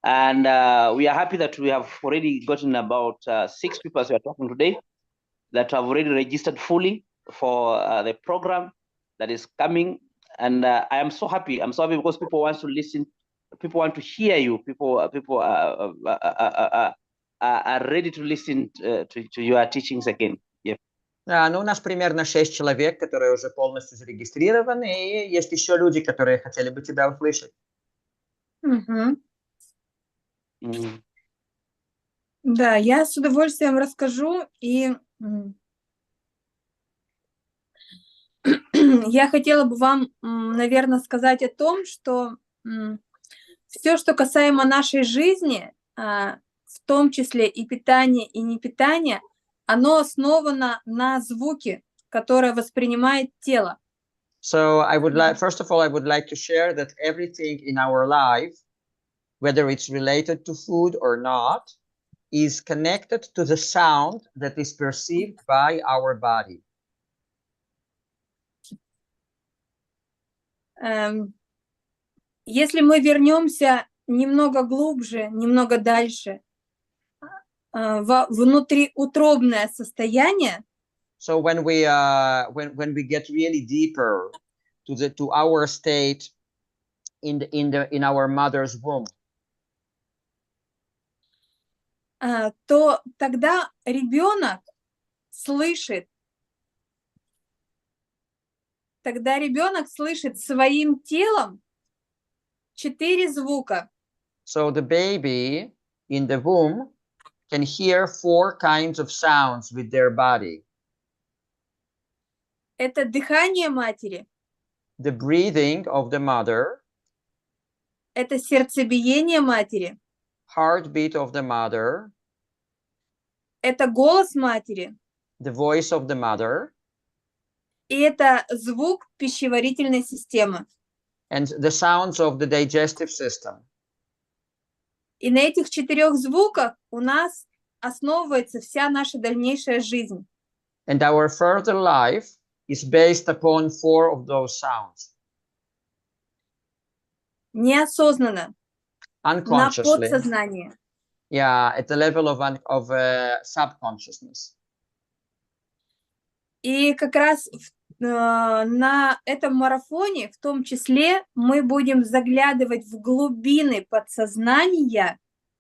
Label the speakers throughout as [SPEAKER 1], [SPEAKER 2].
[SPEAKER 1] And we are happy that we have already gotten about 6 people as we are talking today that have already registered fully for the program that is coming. And I am so happy. I'm so happy because people want to listen. People want to hear you. People are ready to listen to your teachings again. Yeah.
[SPEAKER 2] Ну, у нас примерно 6 человек, которые уже полностью зарегистрированы, и есть еще люди, которые хотели бы тебя услышать.
[SPEAKER 3] Да, я с удовольствием расскажу, и я хотела бы вам, наверное, сказать о том, что все, что касаемо нашей жизни, в том числе и питания, и непитания, оно основано на звуке, которое воспринимает тело.
[SPEAKER 2] So I would like, first of all, I would like to share that everything in our life, whether it's related to food or not, is connected to the sound that is perceived by our body.
[SPEAKER 3] Если мы вернемся немного глубже, немного дальше, во внутриутробное состояние,
[SPEAKER 2] so when we get really deeper to our state in our mother's womb,
[SPEAKER 3] то тогда ребенок слышит своим телом 4 звука.
[SPEAKER 2] So the baby in the womb can hear 4 kinds of sounds with their body.
[SPEAKER 3] Это дыхание матери.
[SPEAKER 2] The breathing of the mother.
[SPEAKER 3] Это сердцебиение матери.
[SPEAKER 2] Heartbeat of the mother.
[SPEAKER 3] Это голос матери.
[SPEAKER 2] The voice of the mother.
[SPEAKER 3] И это звук пищеварительной системы.
[SPEAKER 2] And the sounds of the digestive system.
[SPEAKER 3] И на этих 4 звуках у нас основывается вся наша дальнейшая жизнь.
[SPEAKER 2] And our further life is based upon 4 of those sounds.
[SPEAKER 3] Неосознанно.
[SPEAKER 2] Unconsciously.
[SPEAKER 3] На подсознание.
[SPEAKER 2] Yeah, at the level of subconsciousness.
[SPEAKER 3] И как раз на этом марафоне, в том числе, мы будем заглядывать в глубины подсознания.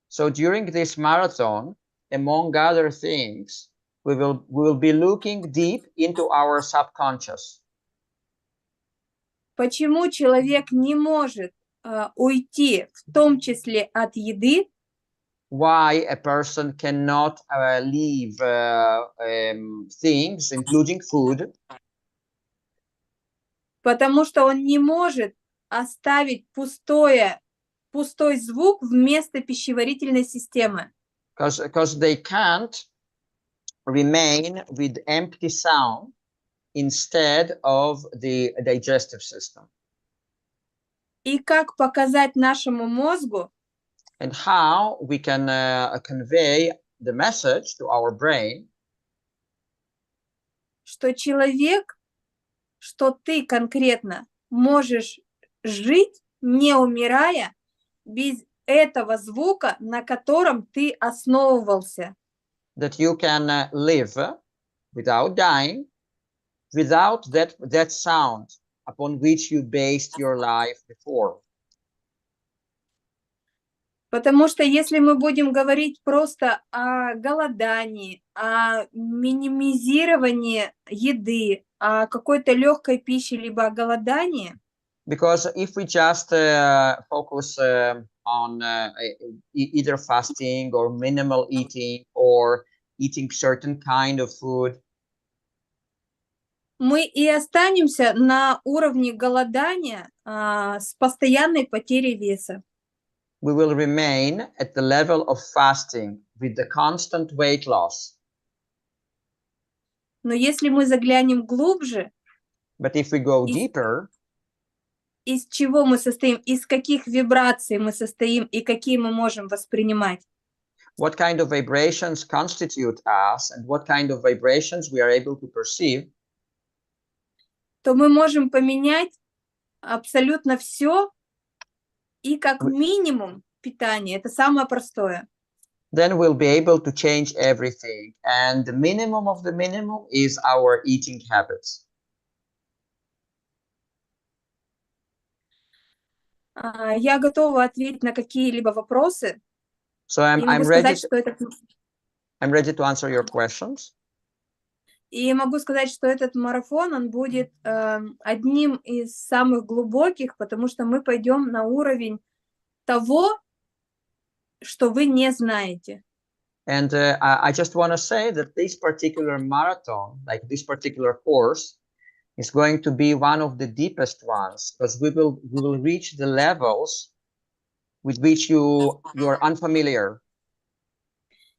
[SPEAKER 2] So during this marathon, among other things, we will be looking deep into our subconscious.
[SPEAKER 3] Почему человек не может уйти, в том числе от еды?
[SPEAKER 2] Why a person cannot leave things, including food?
[SPEAKER 3] Потому что он не может оставить пустой звук вместо пищеварительной системы.
[SPEAKER 2] Because they can't remain with empty sound instead of the digestive system.
[SPEAKER 3] И как показать нашему мозгу,
[SPEAKER 2] and how we can convey the message to our brain,
[SPEAKER 3] что человек, что ты конкретно можешь жить, не умирая, без этого звука, на котором ты основывался.
[SPEAKER 2] That you can live without dying, without that sound upon which you based your life before.
[SPEAKER 3] Потому что если мы будем говорить просто о голодании, о минимизировании еды, о какой-то легкой пище, либо о голодании,
[SPEAKER 2] because if we just focus on either fasting or minimal eating or eating certain kind of food,
[SPEAKER 3] мы и останемся на уровне голодания с постоянной потерей веса.
[SPEAKER 2] We will remain at the level of fasting with the constant weight loss.
[SPEAKER 3] Но если мы заглянем глубже,
[SPEAKER 2] but if we go deeper,
[SPEAKER 3] из чего мы состоим, из каких вибраций мы состоим и какие мы можем воспринимать,
[SPEAKER 2] what kind of vibrations constitute us and what kind of vibrations we are able to perceive,
[SPEAKER 3] то мы можем поменять абсолютно все и как минимум питание. Это самое простое.
[SPEAKER 2] Then we'll be able to change everything. And the minimum of the minimum is our eating habits.
[SPEAKER 3] Я готова ответить на какие-либо вопросы.
[SPEAKER 2] So
[SPEAKER 3] И могу сказать, что
[SPEAKER 2] I'm ready to answer your questions.
[SPEAKER 3] И могу сказать, что этот марафон, он будет одним из самых глубоких, потому что мы пойдем на уровень того, что вы не знаете.
[SPEAKER 2] And I just want to say that this particular marathon, like this particular course, is going to be one of the deepest ones, because we will reach the levels with which you are unfamiliar.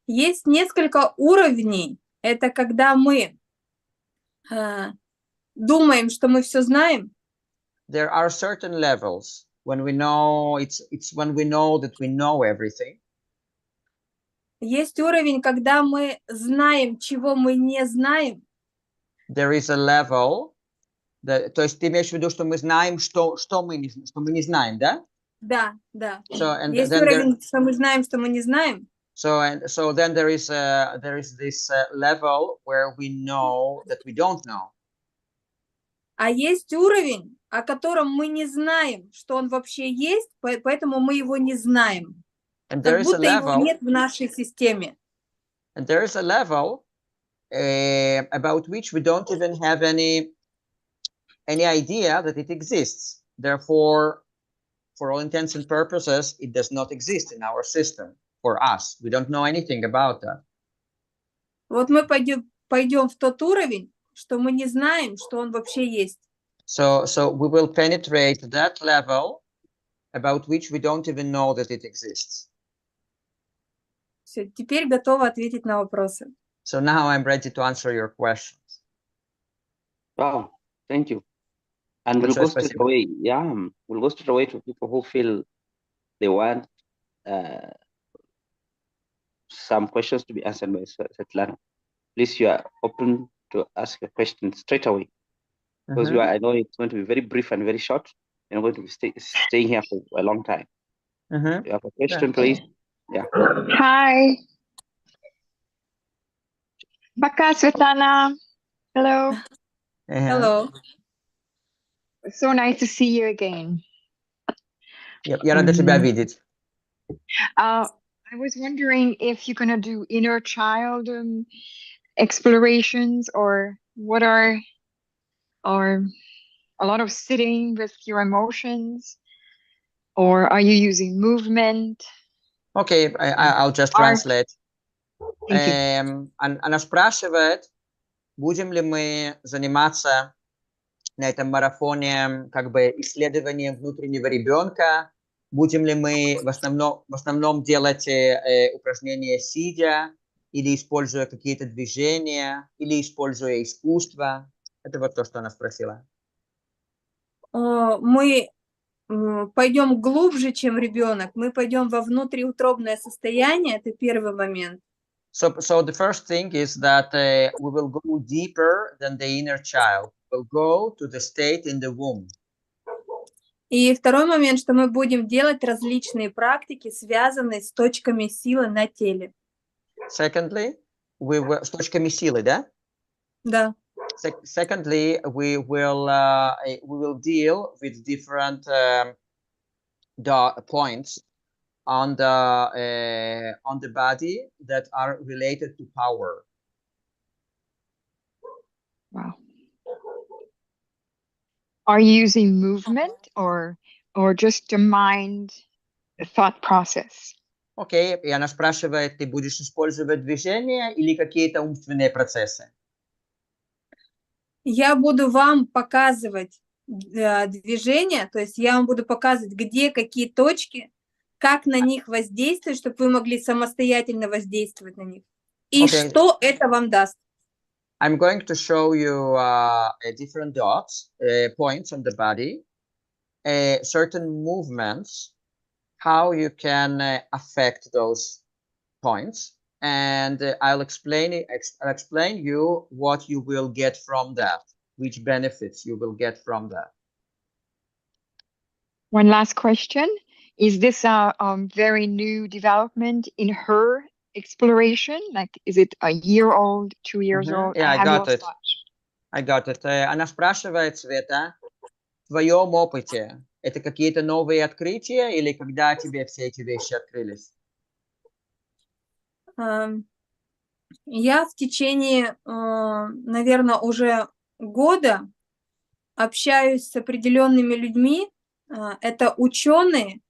[SPEAKER 3] Есть несколько уровней. Это когда мы думаем, что мы все знаем.
[SPEAKER 2] There are certain levels when we know it's when we know that we know everything.
[SPEAKER 3] Есть уровень, когда мы знаем, чего мы не знаем.
[SPEAKER 2] There is a level, то есть ты имеешь в виду, что мы знаем, что мы не знаем, да?
[SPEAKER 3] Да, да.
[SPEAKER 2] So, and
[SPEAKER 3] Есть
[SPEAKER 2] then
[SPEAKER 3] уровень, что мы знаем, что мы не знаем.
[SPEAKER 2] So then there is this level where we know that we don't know.
[SPEAKER 3] А есть уровень, о котором мы не знаем, что он вообще есть, поэтому мы его не знаем. Как будто его нет в нашей системе.
[SPEAKER 2] And there is a level about which we don't even have any idea that it exists. Therefore, for all intents and purposes, it does not exist in our system. For us, we don't know anything about that.
[SPEAKER 3] Вот мы пойдем в тот уровень, что мы не знаем, что он вообще есть.
[SPEAKER 2] So we will penetrate that level about which we don't even know that it exists.
[SPEAKER 3] Все, теперь готова ответить на вопросы.
[SPEAKER 2] So now I'm ready to answer your questions.
[SPEAKER 1] Wow, thank you. And we'll go straight away. Yeah, we'll go straight away to people who feel they want some questions to be answered by Svetlana. Please, you are open to ask a question straight away. Because I know it's going to be very brief and very short. You're going to be staying here for a long time. You have a question, please? Yeah.
[SPEAKER 4] Hi. Baka, Svetlana. Hello.
[SPEAKER 3] Hello.
[SPEAKER 4] So nice to see you again.
[SPEAKER 2] Я рада тебя видеть.
[SPEAKER 4] I was wondering if you're going to do inner child explorations, or what are a lot of sitting with your emotions, or are you using movement?
[SPEAKER 2] Okay, I'll just translate. Она спрашивает, будем ли мы заниматься на этом марафоне как бы исследованием внутреннего ребенка, будем ли мы в основном делать упражнения сидя, или используя какие-то движения, или используя искусство. Это вот то, что она спросила.
[SPEAKER 3] Мы пойдем глубже, чем ребенок. Мы пойдем во внутриутробное состояние. Это первый момент.
[SPEAKER 2] So the first thing is that we will go deeper than the inner child. We'll go to the state in the womb.
[SPEAKER 3] И второй момент, что мы будем делать различные практики, связанные с точками силы на теле.
[SPEAKER 2] Secondly, с точками силы, да?
[SPEAKER 3] Да.
[SPEAKER 2] Secondly, we will deal with different points on the body that are related to power.
[SPEAKER 4] Wow. Are you using movement or just the mind, the thought process?
[SPEAKER 2] Окей, и она спрашивает, ты будешь использовать движение или какие-то умственные процессы?
[SPEAKER 3] Я буду вам показывать движения, то есть я вам буду показывать, где какие точки, как на них воздействовать, чтобы вы могли самостоятельно воздействовать на них. И что это вам даст.
[SPEAKER 2] I'm going to show you different dots, points on the body, certain movements, how you can affect those points, and I'll explain you what you will get from that, which benefits you will get from that.
[SPEAKER 4] One last question. Is this a very new development in her exploration? Like, is it a year old, 2 years old?
[SPEAKER 2] Yeah, I
[SPEAKER 4] have
[SPEAKER 2] got
[SPEAKER 4] lost
[SPEAKER 2] it.
[SPEAKER 4] touch.
[SPEAKER 2] I got it. Она спрашивает, Света, в твоем опыте это какие-то новые открытия или когда тебе все эти вещи открылись?
[SPEAKER 3] Я в течение, наверное, уже года общаюсь с определенными людьми. Это ученые,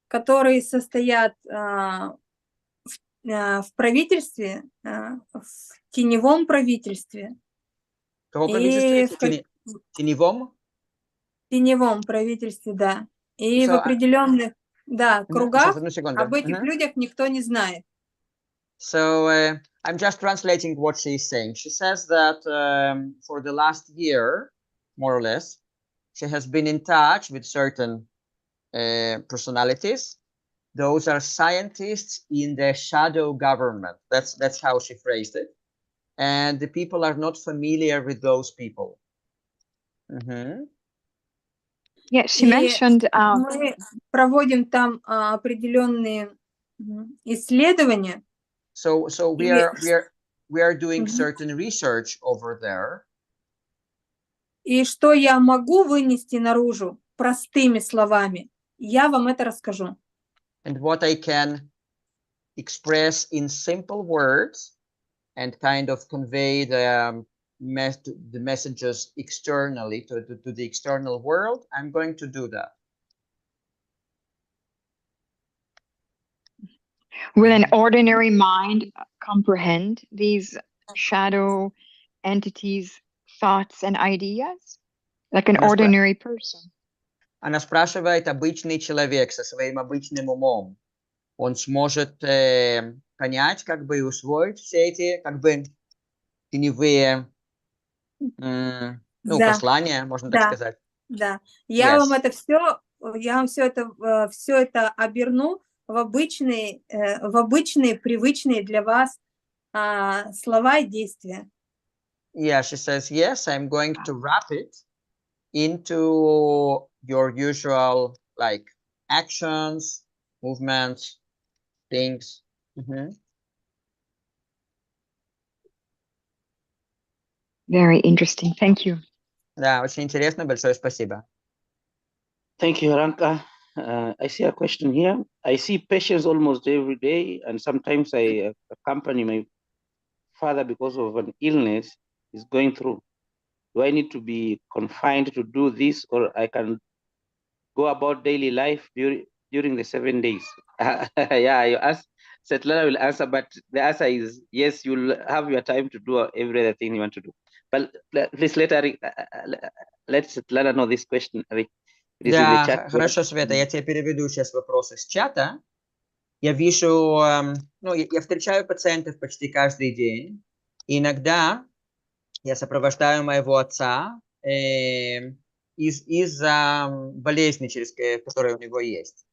[SPEAKER 3] которые состоят в правительстве, в теневом правительстве.
[SPEAKER 2] Каком правительстве?
[SPEAKER 3] И
[SPEAKER 2] Теневом?
[SPEAKER 3] теневом правительстве, да. И
[SPEAKER 2] So,
[SPEAKER 3] в определенных, да, кругах
[SPEAKER 2] Сейчас, одну секунду.
[SPEAKER 3] об этих людях никто не знает.
[SPEAKER 2] So I'm just translating what she's saying. She says that for the last year, more or less, she has been in touch with certain personalities. Those are scientists in the shadow government. That's how she phrased it. And the people are not familiar with those people.
[SPEAKER 4] Yeah, she mentioned.
[SPEAKER 3] Мы проводим там определенные исследования.
[SPEAKER 2] So we are doing certain research over there.
[SPEAKER 3] И что я могу вынести наружу простыми словами, я вам это расскажу.
[SPEAKER 2] And what I can express in simple words and kind of convey the messages externally to the external world, I'm going to do that.
[SPEAKER 4] Will an ordinary mind comprehend these shadow entities, thoughts, and ideas? Like an ordinary person?
[SPEAKER 2] Она спрашивает, обычный человек со своим обычным умом, он сможет понять, как бы, и усвоить все эти, как бы, теневые, послания, можно так сказать.
[SPEAKER 3] Да, я вам это все, все это оберну в обычные, привычные для вас слова и действия.
[SPEAKER 2] Yeah, she says, yes, I'm going to wrap it into your usual, like, actions, movements, things.
[SPEAKER 4] Very interesting. Thank you.
[SPEAKER 2] Да, очень интересно. Большое спасибо.
[SPEAKER 1] Thank you, Ranka. I see a question here. I see patients almost every day, and sometimes I accompany my father because of an illness he's going through. Do I need to be confined to do this, or I can go about daily life during the 7 days? Yeah, you ask. Svetlana will answer, but the answer is yes, you'll have your time to do every other thing you want to do. But please let Svetlana know this question. It is in the chat.
[SPEAKER 2] Хорошо, Света, я тебе переведу сейчас вопросы с чата. Я вижу, я встречаю пациентов почти каждый день. Иногда я сопровождаю моего отца из-за болезни, которая у него есть.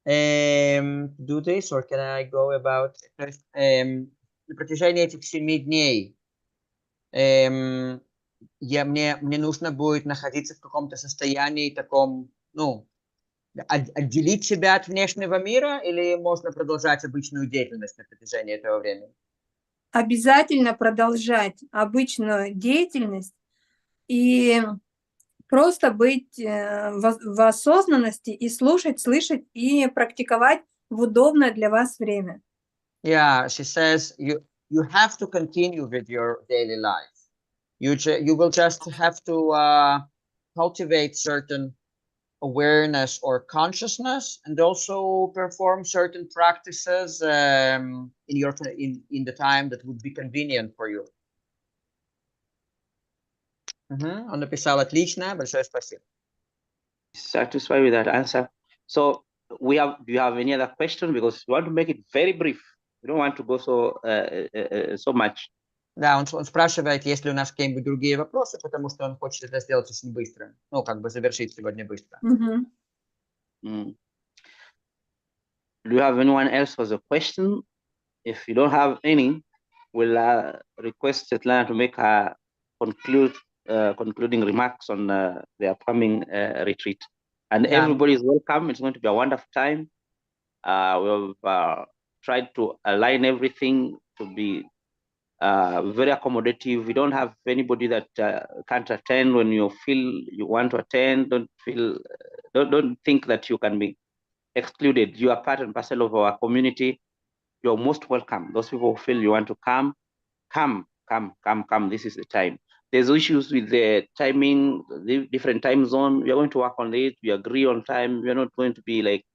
[SPEAKER 2] Do this, or can I go about на протяжении этих 7 дней мне нужно будет находиться в каком-то состоянии таком, отделить себя от внешнего мира, или можно продолжать обычную деятельность на протяжении этого времени?
[SPEAKER 3] Обязательно продолжать обычную деятельность и просто быть в осознанности и слушать, слышать и практиковать в удобное для вас время.
[SPEAKER 2] Yeah, she says you have to continue with your daily life. You will just have to cultivate certain awareness or consciousness, and also perform certain practices in the time that would be convenient for you. Он написал отлично, большое спасибо.
[SPEAKER 1] Satisfied with that answer. So do you have any other question? Because we want to make it very brief. We don't want to go so much.
[SPEAKER 2] Да, он спрашивает, есть ли у нас какие-нибудь другие вопросы, потому что он хочет это сделать очень быстро. Завершить сегодня быстро.
[SPEAKER 1] Do you have anyone else with a question? If you don't have any, we'll request Svetlana to make her concluding remarks on the upcoming retreat. And
[SPEAKER 2] Yeah.
[SPEAKER 1] everybody is welcome. It's going to be a wonderful time. We've tried to align everything to be very accommodative. We don't have anybody that can't attend. When you feel you want to attend, don't think that you can be excluded. You are part and parcel of our community. You're most welcome. Those people who feel you want to come. This is the time. There's issues with the timing, the different time zone. We are going to work on it. We agree on time. We are not going to be like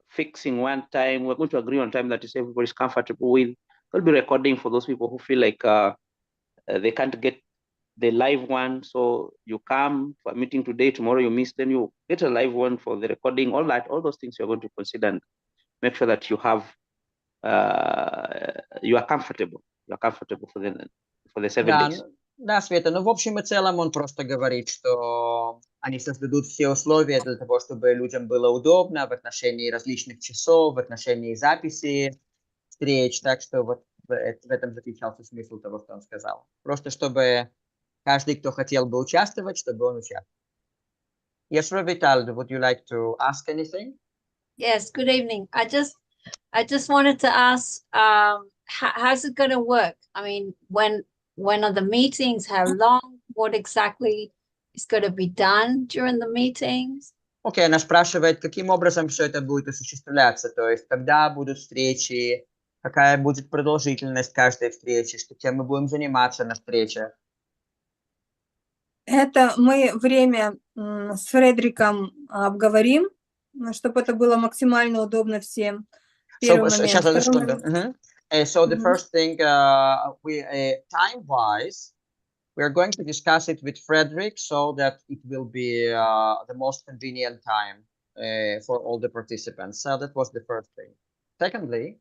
[SPEAKER 1] fixing one time. We're going to agree on time that is everybody's comfortable with. We'll be recording for those people who feel like they can't get the live one. So you come for a meeting today, tomorrow you miss, then you get a live one for the recording. All those things you're going to consider and make sure that you have you are comfortable. You are comfortable for the 7 days.
[SPEAKER 2] Да, Света, ну, в общем и целом он просто говорит, что они создадут все условия для того, чтобы людям было удобно в отношении различных часов, в отношении записи встреч, так что вот в этом заключался смысл того, что он сказал. Просто чтобы каждый, кто хотел бы участвовать, чтобы он участвовал. Yes, Rovital, would you like to ask anything?
[SPEAKER 5] Yes, good evening. I just wanted to ask, how's it going to work? I mean, when are the meetings? How long? What exactly is going to be done during the meetings?
[SPEAKER 2] Окей, она спрашивает, каким образом все это будет осуществляться, то есть когда будут встречи, какая будет продолжительность каждой встречи, чем мы будем заниматься на встречах.
[SPEAKER 3] Это мы время с Фредриком обговорим, чтобы это было максимально удобно всем. Первый момент.
[SPEAKER 2] So the first thing, time-wise, we are going to discuss it with Frederick so that it will be the most convenient time for all the participants. So that was the first thing. Secondly,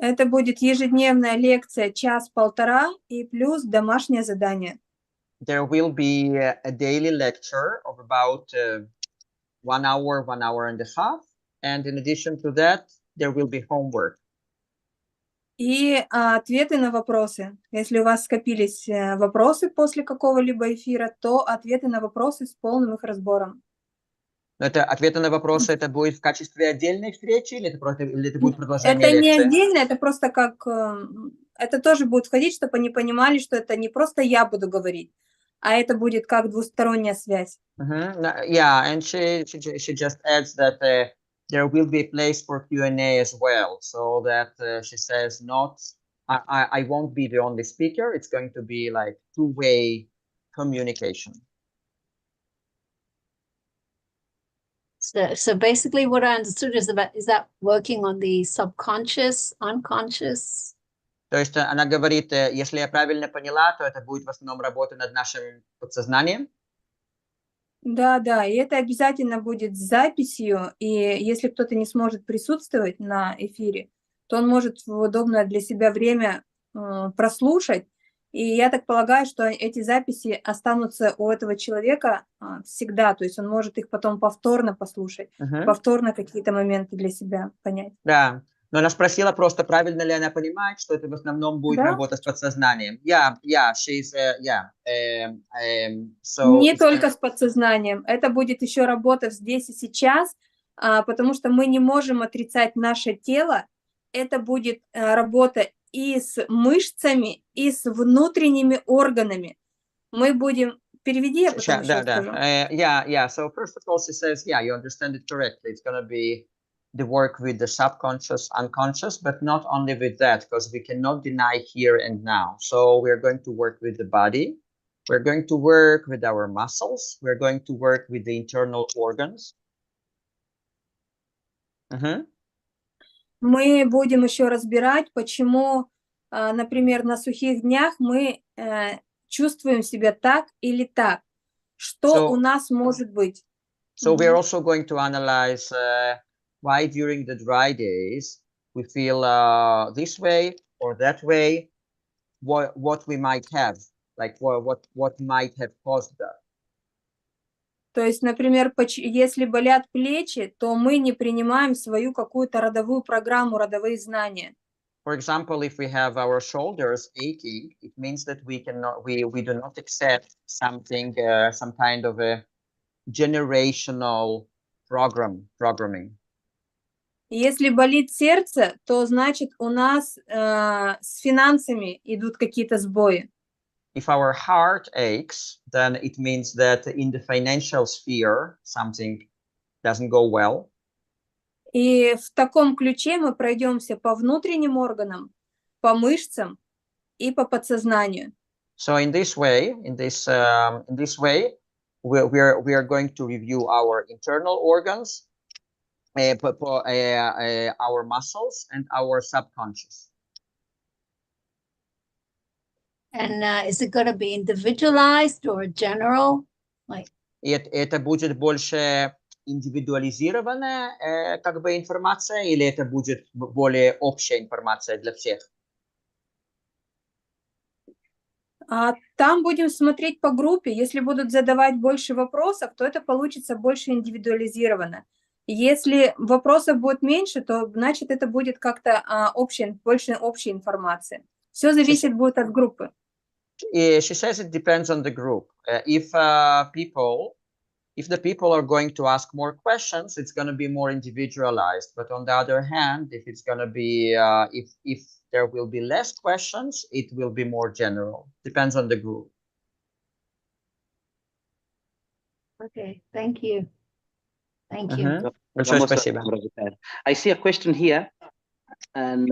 [SPEAKER 3] это будет ежедневная лекция 1–1,5 и плюс домашнее задание.
[SPEAKER 2] There will be a daily lecture of about 1 hour, 1 hour and a half, and in addition to that, there will be homework.
[SPEAKER 3] И ответы на вопросы. Если у вас скопились вопросы после какого-либо эфира, то ответы на вопросы с полным их разбором.
[SPEAKER 2] Это ответы на вопросы, это будет в качестве отдельной встречи или это будет продолжение лекции?
[SPEAKER 3] Это не отдельно, это просто как... Это тоже будет входить, чтобы они понимали, что это не просто я буду говорить, а это будет как двусторонняя связь.
[SPEAKER 2] Yeah, and she just adds that there will be a place for Q&A as well, so that she says I won't be the only speaker, it's going to be like two-way communication.
[SPEAKER 5] So basically what I understood is that working on the subconscious, unconscious?
[SPEAKER 2] То есть она говорит, если я правильно поняла, то это будет в основном работа над нашим подсознанием.
[SPEAKER 3] Да, и это обязательно будет с записью, и если кто-то не сможет присутствовать на эфире, то он может в удобное для себя время прослушать, и я так полагаю, что эти записи останутся у этого человека всегда, то есть он может их потом повторно послушать, повторно какие-то моменты для себя понять.
[SPEAKER 2] Да, но она спросила просто, правильно ли она понимает, что это в основном будет работа с подсознанием. So
[SPEAKER 3] не только с подсознанием, это будет еще работа здесь и сейчас, потому что мы не можем отрицать наше тело, это будет работа и с мышцами, и с внутренними органами. Мы будем... Переведи, я потом еще скажу.
[SPEAKER 2] So first of all, she says, you understand it correctly. It's going to be the work with the subconscious, unconscious, but not only with that, because we cannot deny here and now. So we're going to work with the body. We're going to work with our muscles. We're going to work with the internal organs.
[SPEAKER 3] Мы будем еще разбирать, почему, например, на сухих днях мы чувствуем себя так или так. Что у нас может быть?
[SPEAKER 2] So we're also going to analyze why during the dry days we feel this way or that way, what we might have, like what might have caused that.
[SPEAKER 3] То есть, например, если болят плечи, то мы не принимаем свою какую-то родовую программу, родовые знания.
[SPEAKER 2] For example, if we have our shoulders aching, it means that we do not accept something, some kind of a generational programming.
[SPEAKER 3] Если болит сердце, то значит у нас с финансами идут какие-то сбои.
[SPEAKER 2] If our heart aches, then it means that in the financial sphere something doesn't go well.
[SPEAKER 3] И в таком ключе мы пройдемся по внутренним органам, по мышцам и по подсознанию.
[SPEAKER 2] So in this way, we are going to review our internal organs, our muscles, and our subconscious.
[SPEAKER 5] And is it going to be individualized or general? Like,
[SPEAKER 2] Это будет больше индивидуализированная как бы информация, или это будет более общая информация для всех?
[SPEAKER 3] Там будем смотреть по группе. Если будут задавать больше вопросов, то это получится больше индивидуализированно. Если вопросов будет меньше, то значит это будет как-то больше общей информации. Все зависит будет от группы.
[SPEAKER 2] She says it depends on the group. If the people are going to ask more questions, it's going to be more individualized. But on the other hand, if it's going to be, if there will be less questions, it will be more general. Depends on the group.
[SPEAKER 5] okay, thank you. Thank you.
[SPEAKER 2] Большое спасибо.
[SPEAKER 1] I see a question here, and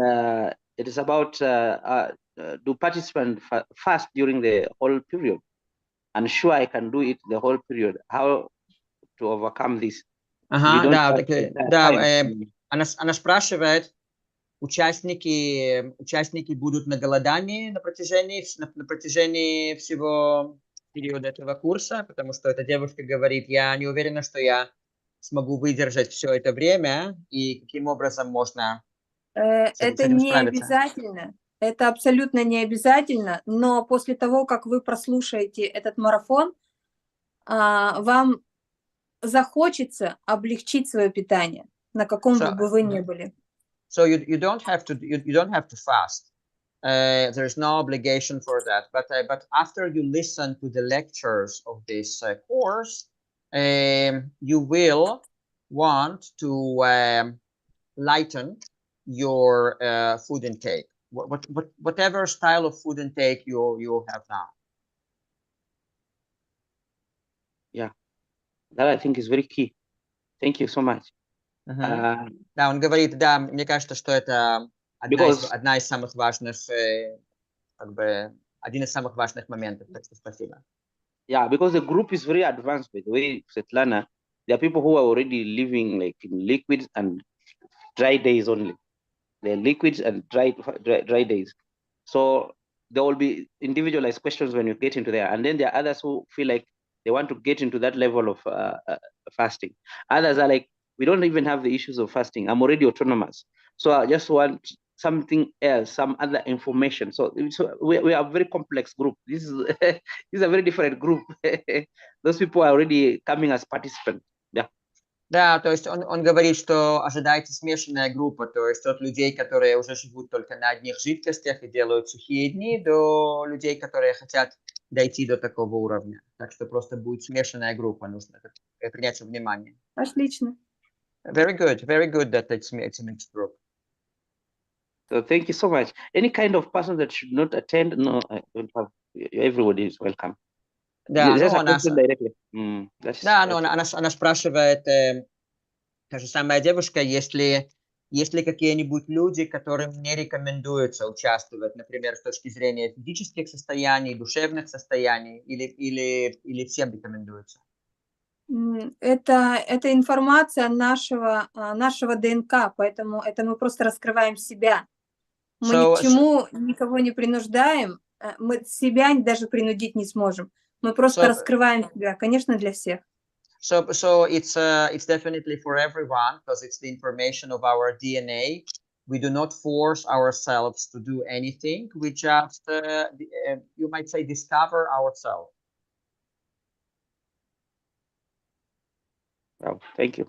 [SPEAKER 1] it is about do participants fast during the whole period? And sure, I can do it the whole period. How to overcome this?
[SPEAKER 2] Она спрашивает, участники будут на голодании на протяжении всего периода этого курса, потому что эта девушка говорит, я не уверена, что я смогу выдержать все это время, и каким образом можно с этим
[SPEAKER 3] не
[SPEAKER 2] справиться?
[SPEAKER 3] Обязательно. Это абсолютно не обязательно, но после того, как вы прослушаете этот марафон, вам захочется облегчить свое питание, на каком бы вы ни были.
[SPEAKER 2] So you don't have to fast. There's no obligation for that. But after you listen to the lectures of this course, you will want to lighten your food intake. Whatever style of food intake you have now.
[SPEAKER 1] Yeah, that I think is very key. Thank you so much.
[SPEAKER 2] Да, он говорит, да, мне кажется, что это одна из самых важных, один из самых важных моментов. Так что спасибо.
[SPEAKER 1] Yeah, because the group is very advanced. By the way, Svetlana, there are people who are already living like in liquids and dry days only. They're liquids and dry days. So there will be individualized questions when you get into there. And then there are others who feel like they want to get into that level of fasting. Others are like, we don't even have the issues of fasting. I'm already autonomous. So I just want something else, some other information. So we are a very complex group. This is a very different group. Those people are already coming as participants. Yeah.
[SPEAKER 2] Да, то есть он говорит, что ожидается смешанная группа, то есть от людей, которые уже живут только на одних жидкостях и делают сухие дни, до людей, которые хотят дойти до такого уровня. Так что просто будет смешанная группа, нужно принять во внимание.
[SPEAKER 3] Отлично.
[SPEAKER 2] Very good that it's a mixed group.
[SPEAKER 1] So thank you so much. Any kind of person that should not attend, no, I don't have. Everybody is welcome.
[SPEAKER 2] Да, она спрашивает, та же самая девушка, если какие-нибудь люди, которым не рекомендуется участвовать, например, с точки зрения физических состояний, душевных состояний, или всем рекомендуется?
[SPEAKER 3] Это информация нашего ДНК, поэтому это мы просто раскрываем себя. Мы ни к чему никого не принуждаем, мы себя даже принудить не сможем. Мы просто раскрываем себя, конечно, для всех.
[SPEAKER 2] So it's definitely for everyone because it's the information of our DNA. We do not force ourselves to do anything. We just, you might say, discover ourselves.
[SPEAKER 1] Oh, thank you.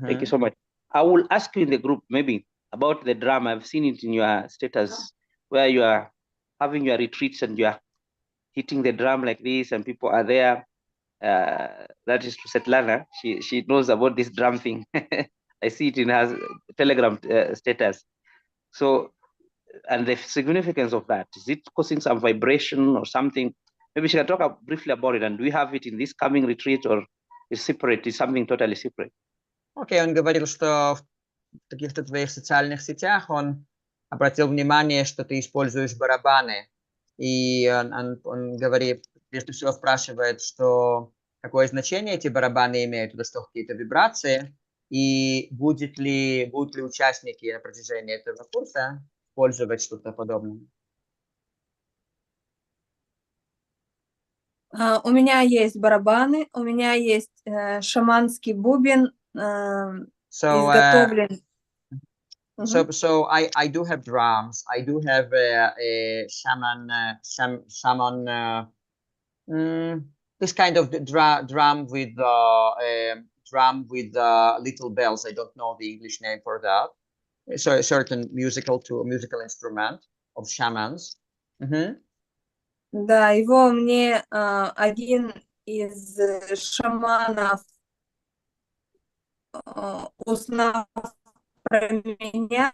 [SPEAKER 1] Thank you so much. I will ask you in the group, maybe about the drum. I've seen it in your status where you are having your retreats and you are hitting the drum like this, and people are there. That is to Svetlana. She knows about this drum thing. I see it in her Telegram status. So, and the significance of that, is it causing some vibration or something? Maybe she can talk briefly about it. And do we have it in this coming retreat, or is separate? Is something totally separate?
[SPEAKER 2] Окей, он говорил, что в каких-то твоих социальных сетях он обратил внимание, что ты используешь барабаны. И он говорит, прежде всего спрашивает, что какое значение эти барабаны имеют, то что какие-то вибрации, и будут ли участники на протяжении этого курса использовать что-то подобное.
[SPEAKER 3] У меня есть барабаны, у меня есть шаманский бубен, изготовлен.
[SPEAKER 2] So I do have drums. I do have a shaman, this kind of drum with little bells. I don't know the English name for that. So a certain musical instrument of shamans.
[SPEAKER 3] Да, его мне один из шаманов, узнав про меня,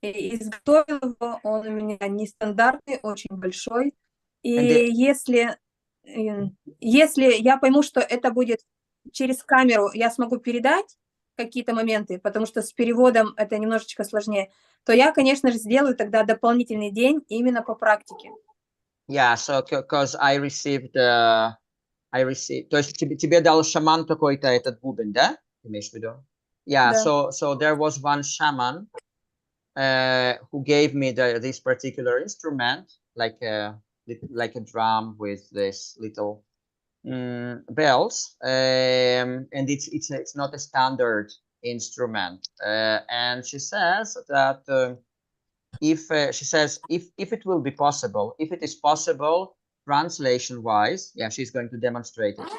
[SPEAKER 3] изготовил его. Он у меня нестандартный, очень большой. И если я пойму, что это будет через камеру, я смогу передать какие-то моменты, потому что с переводом это немножечко сложнее, то я, конечно же, сделаю тогда дополнительный день именно по практике.
[SPEAKER 2] Yeah, so because I received, то есть тебе дал шаман какой-то этот бубен, да? Имеешь в виду? Yeah,
[SPEAKER 3] да.
[SPEAKER 2] So there was one shaman who gave me this particular instrument, like a drum with this little bells, and it's not a standard instrument. And she says that if it will be possible, if it is possible, translation-wise, yeah, she's going to demonstrate it.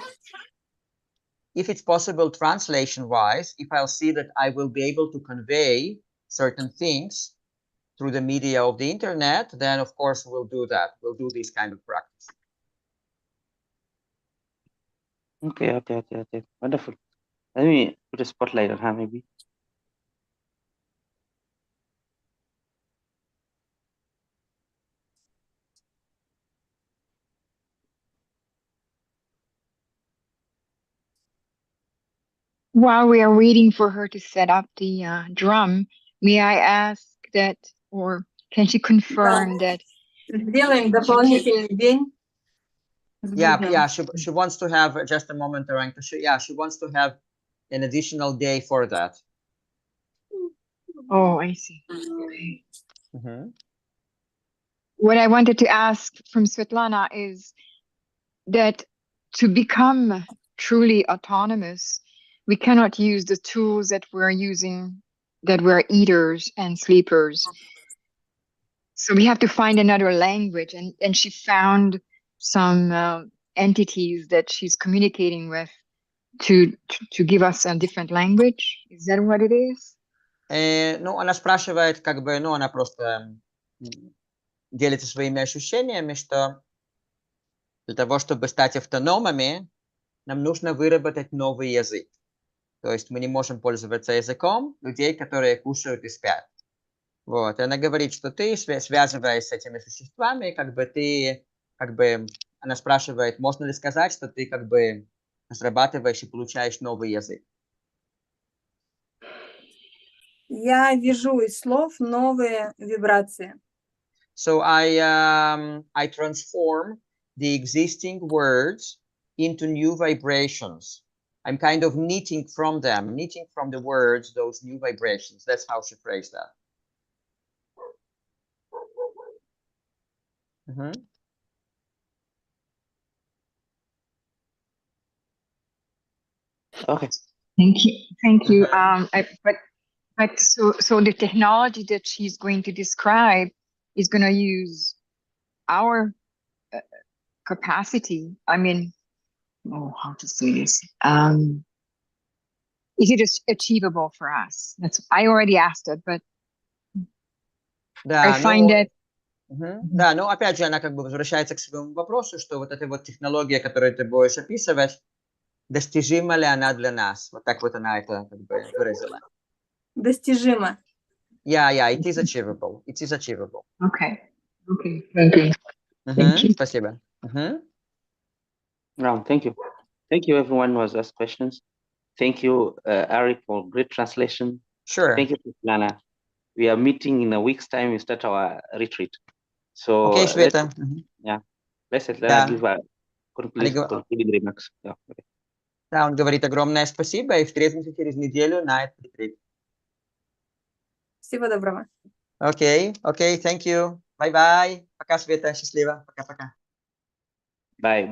[SPEAKER 2] If it's possible translation-wise, if I'll see that I will be able to convey certain things through the media of the internet, then of course we'll do that. We'll do this kind of practice.
[SPEAKER 1] Okay. Wonderful. Let me put a spotlight on her, maybe.
[SPEAKER 4] While we are waiting for her to set up the drum, may I ask that, or can she confirm that?
[SPEAKER 3] Сделаем дополнительный день.
[SPEAKER 2] Yeah, she wants to have, just a moment, she wants to have an additional day for that.
[SPEAKER 4] Oh, I see. Okay. What I wanted to ask from Svetlana is that to become truly autonomous, we cannot use the tools that we're using, that we're eaters and sleepers. So we have to find another language, and she found some entities that she's communicating with to give us a different language. Is that what it is?
[SPEAKER 2] Ну, она спрашивает, она просто делится своими ощущениями, что для того, чтобы стать автономами, нам нужно выработать новый язык. То есть мы не можем пользоваться языком людей, которые кушают и спят. Вот. И она говорит, что ты, связываясь с этими существами, она спрашивает, можно ли сказать, что ты разрабатываешь и получаешь новый язык.
[SPEAKER 3] Я вижу из слов новые вибрации.
[SPEAKER 2] So I transform the existing words into new vibrations. I'm kind of knitting from the words, those new vibrations. That's how she phrased that.
[SPEAKER 1] Okay.
[SPEAKER 4] Thank you. But so the technology that she's going to describe is going to use our capacity. I mean, how to say this? is it achievable for us? I already asked it, but I find it.
[SPEAKER 2] Да, ну опять же, она как бы возвращается к своему вопросу, что вот эта вот технология, которую ты будешь описывать, достижима ли она для нас? Вот так вот она это как бы выразила.
[SPEAKER 3] Достижимо.
[SPEAKER 2] Yeah, it is achievable. It is achievable.
[SPEAKER 4] Okay. Thank you. Thank you.
[SPEAKER 2] Спасибо.
[SPEAKER 1] No, thank you. Thank you, everyone who has asked questions. Thank you, Ari, for great translation.
[SPEAKER 2] Sure.
[SPEAKER 1] Thank you, Svetlana. We are meeting in a week's time. We start our retreat. So
[SPEAKER 2] Okay, Sveta.
[SPEAKER 1] let's Svetlana give a concluding remarks. Yeah, okay.
[SPEAKER 2] Да, он говорит огромное спасибо, и встретимся через неделю на этот ретрит.
[SPEAKER 3] Всего доброго.
[SPEAKER 2] Окей, thank you. Bye-bye. Пока, Света, счастливо. Пока-пока.
[SPEAKER 1] Bye.